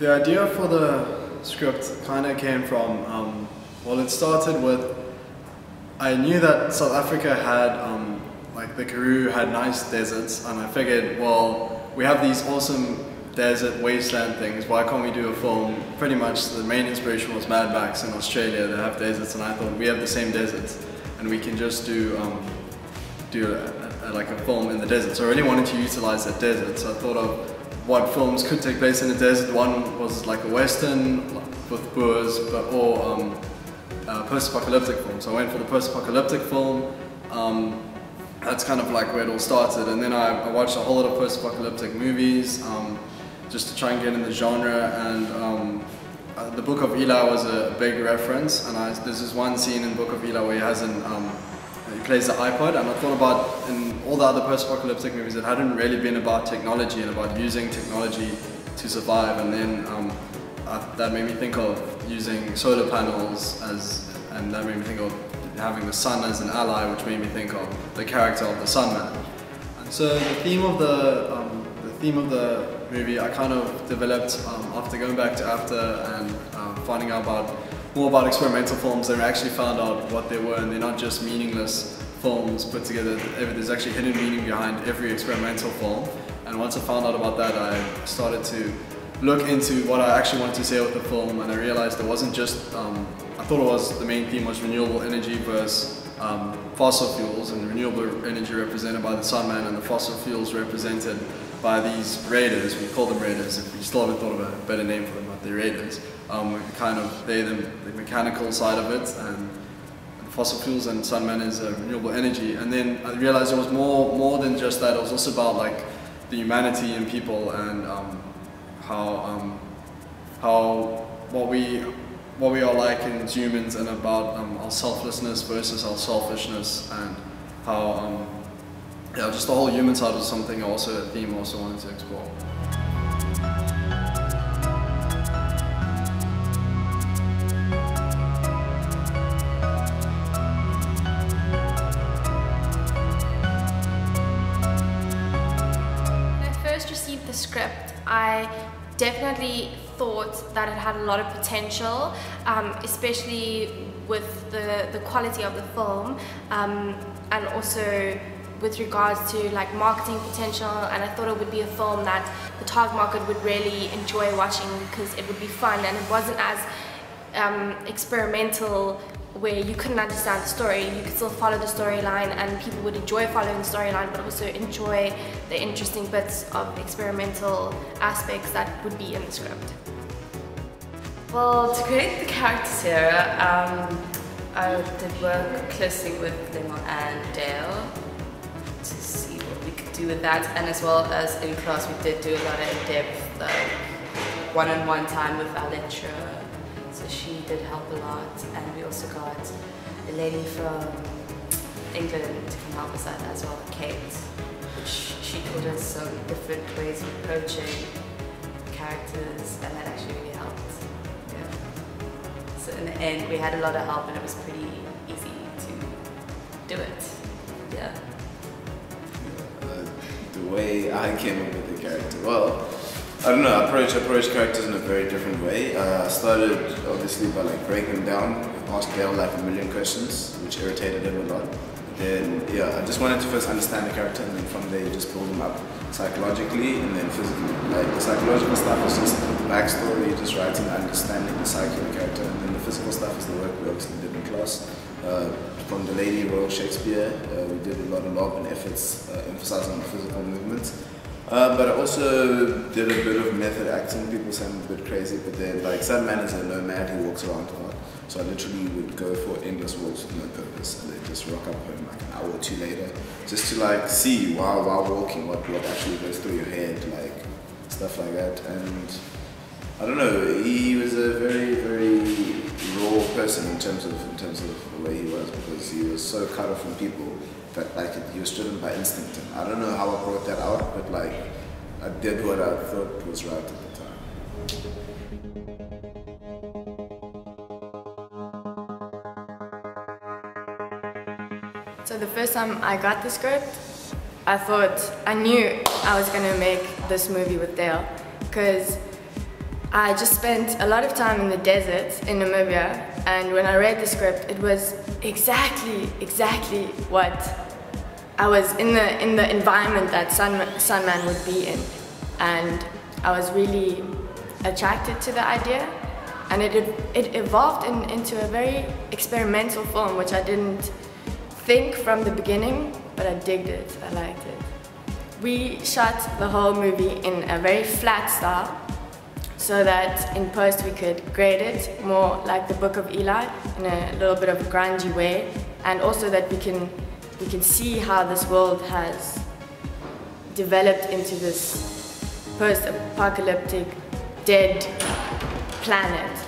The idea for the script kind of came from, well, it started with, I knew that South Africa had, like the Karoo had nice deserts, and I figured, well, we have these awesome desert wasteland things, why can't we do a film? Pretty much the main inspiration was Mad Max in Australia, they have deserts, and I thought we have the same deserts, and we can just do like a film in the desert. So I really wanted to utilize that desert, so I thought of what films could take place in the desert. One was like a western with Boers, or post-apocalyptic film. So I went for the post-apocalyptic film. That's kind of like where it all started, and then I watched a whole lot of post-apocalyptic movies just to try and get in the genre, and the Book of Eli was a big reference, and there's this one scene in Book of Eli where he plays the iPod, and I thought about, in all the other post-apocalyptic movies, it hadn't really been about technology and about using technology to survive, and then that made me think of using solar panels and that made me think of having the sun as an ally, which made me think of the character of the Sun Man. So the theme of the movie I kind of developed after going back to AFTA and finding out more about experimental films. I actually found out what they were, and they're not just meaningless films put together. There's actually hidden meaning behind every experimental film. And once I found out about that, I started to look into what I actually wanted to say with the film, and I realized it wasn't just, I thought it was, the main theme was renewable energy versus fossil fuels, and renewable energy represented by the Sun Man and the fossil fuels represented by these raiders. We call them raiders, if we still haven't thought of a better name for them, but they're raiders. They're the mechanical side of it, and fossil fuels, and Sun Man is renewable energy. And then I realized it was more than just that. It was also about like the humanity in people, and what we are like as humans, and about our selflessness versus our selfishness, and how just the whole human side was something a theme I also wanted to explore. When I first received the script, I definitely thought that it had a lot of potential, especially with the quality of the film, and also with regards to like marketing potential. And I thought it would be a film that the target market would really enjoy watching, because it would be fun and it wasn't as experimental where you couldn't understand the story. You could still follow the storyline, and people would enjoy following the storyline, but also enjoy the interesting bits of experimental aspects that would be in the script. Well, to create the characters here, I did work closely with Lemo and Dale to see what we could do with that, and as well as in class we did do a lot of in-depth, like one-on-one time with our lecturer. So she did help a lot, and we also got a lady from England to come help us out as well, Kate, which she taught us some different ways of approaching characters, and that actually really helped. Yeah. So in the end, we had a lot of help, and it was pretty easy to do it. Yeah. The way I came up with the character, well, I don't know, I approach characters in a very different way. I started obviously by like breaking them down, asked Dale like a million questions, which irritated him a lot. Then yeah, I just wanted to first understand the character, and then from there you just build them up psychologically and then physically. Like the psychological stuff is just backstory, just writing, understanding the psyche of the character, and then the physical stuff is the work we obviously did in class. From the Lady Royal Shakespeare, we did a lot of love and efforts emphasizing the physical movements. But I also did a bit of method acting. People say I'm a bit crazy, but then like Sun Man is a nomad who walks around a lot. So I literally would go for endless walks with no purpose, and then just rock up home like an hour or two later, just to like see while walking what actually goes through your head, like stuff like that. And I don't know, he was a very, very raw person in terms of the way he was, because he was so cut off from people that like he was driven by instinct. And I don't know how I brought that out, but like I did what I thought was right at the time. So the first time I got the script, I knew I was gonna make this movie with Dale, because I just spent a lot of time in the desert in Namibia, and when I read the script, it was exactly what I was in the environment that Sunman would be in, and I was really attracted to the idea, and it evolved into a very experimental film, which I didn't think from the beginning, but I digged it. I liked it. We shot the whole movie in a very flat style, so that in post we could grade it more like the Book of Eli in a little bit of a grungy way, and also that we can see how this world has developed into this post-apocalyptic dead planet.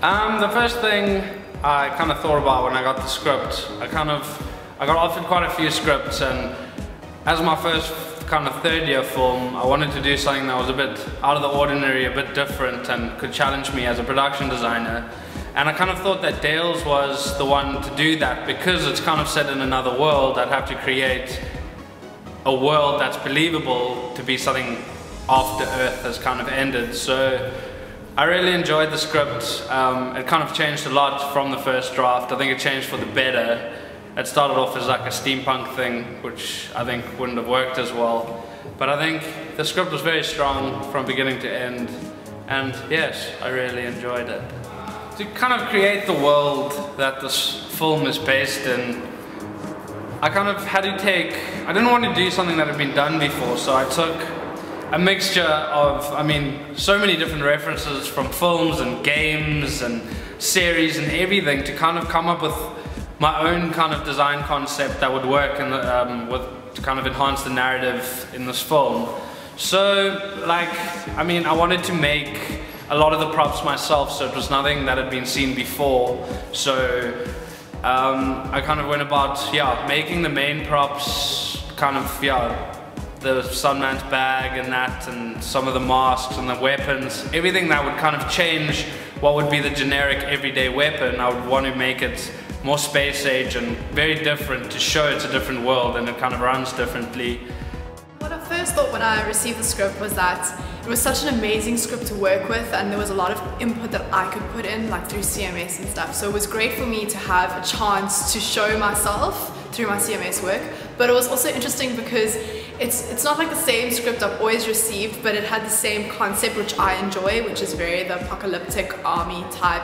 The first thing I kind of thought about when I got the script, I got offered quite a few scripts, and as my first kind of third-year film, I wanted to do something that was a bit out of the ordinary, a bit different, and could challenge me as a production designer. And I kind of thought that Dales was the one to do that, because it's kind of set in another world. I'd have to create a world that's believable to be something after Earth has kind of ended. So I really enjoyed the script. It kind of changed a lot from the first draft. I think it changed for the better. It started off as like a steampunk thing, which I think wouldn't have worked as well. But I think the script was very strong from beginning to end. And yes, I really enjoyed it. To kind of create the world that this film is based in, I kind of had to I didn't want to do something that had been done before, so I took a mixture of, so many different references from films and games and series and everything to kind of come up with my own kind of design concept that would work in to kind of enhance the narrative in this film. So, I wanted to make a lot of the props myself, so it was nothing that had been seen before. So, I kind of went about, making the main props, the Sunman's bag and that, and some of the masks and the weapons, everything that would kind of change what would be the generic everyday weapon. I would want to make it more space age and very different to show it's a different world and it kind of runs differently. What I first thought when I received the script was that it was such an amazing script to work with, and there was a lot of input that I could put in, like through CMS and stuff. So it was great for me to have a chance to show myself through my CMS work. But it was also interesting because it's not like the same script I've always received, but it had the same concept which I enjoy, which is very the apocalyptic army type,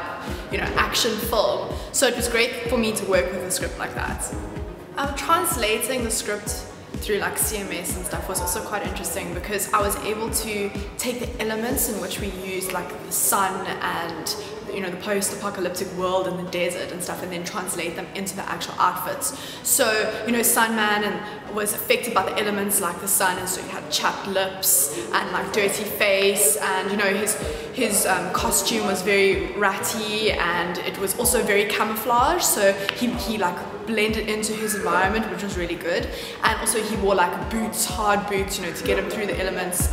action film. So it was great for me to work with a script like that. Translating the script through like CMS and stuff was also quite interesting, because I was able to take the elements in which we used, like the sun and the post-apocalyptic world and the desert and stuff, and then translate them into the actual outfits. So Sunman was affected by the elements like the sun, and so he had chapped lips and like dirty face, and his costume was very ratty, and it was also very camouflage, so he like blended into his environment, which was really good. And also he wore like boots, hard boots, to get him through the elements.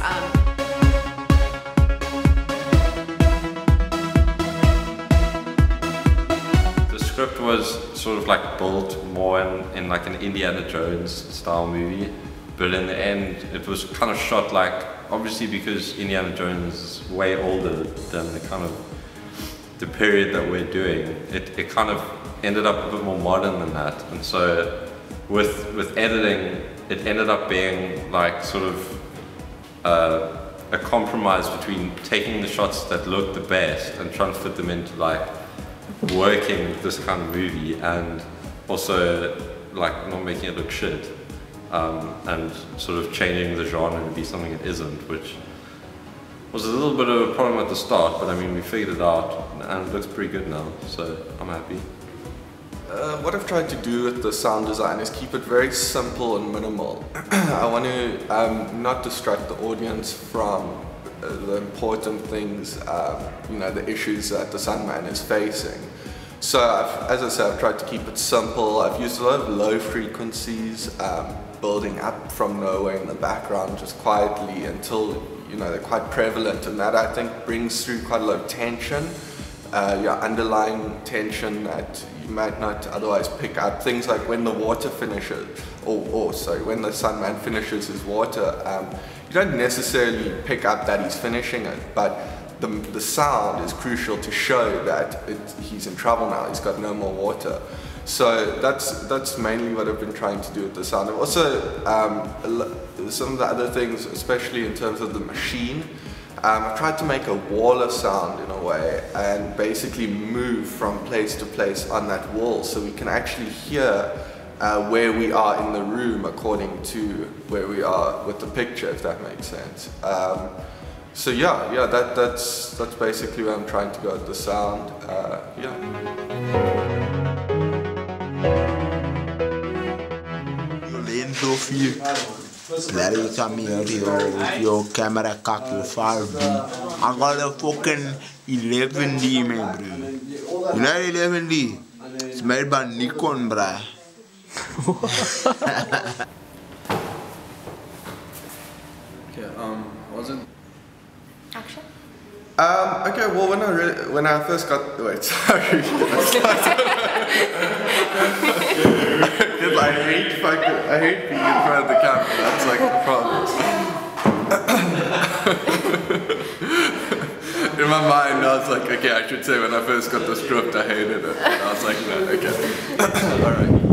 The script was sort of like built more in like an Indiana Jones style movie, but in the end it was kind of shot like, obviously because Indiana Jones is way older than the period that we're doing, it kind of ended up a bit more modern than that. And so with editing, it ended up being like sort of a compromise between taking the shots that look the best and trying to fit them into like working this kind of movie, and also like not making it look shit, and sort of changing the genre to be something it isn't, which was a little bit of a problem at the start, but we figured it out and it looks pretty good now, so I'm happy. What I've tried to do with the sound design is keep it very simple and minimal. I want to not distract the audience from the important things, the issues that the Sunman is facing. So as I said, I've tried to keep it simple. I've used a lot of low frequencies, building up from nowhere in the background just quietly until they're quite prevalent, and that I think brings through quite a lot of tension, underlying tension that you might not otherwise pick up. Things like when the water finishes, when the Sunman finishes his water, you don't necessarily pick up that he's finishing it, but the sound is crucial to show that he's in trouble now. He's got no more water. So that's mainly what I've been trying to do with the sound. And also some of the other things, especially in terms of the machine, I've tried to make a wall of sound in a way and basically move from place to place on that wall so we can actually hear where we are in the room according to where we are with the picture, if that makes sense. So yeah, that's basically where I'm trying to go with the sound. Larry come here with your camera cock, your 5D. I got a fucking 11D, man, bro. You know 11D? It's made by Nikon, bruh. Okay, was it? Action. Okay, well, when I first got, wait, sorry. I hate being in front of the camera. That's like the problem. In my mind, I was like, okay, I should say when I first got the script, I hated it. And I was like, no, okay. All right.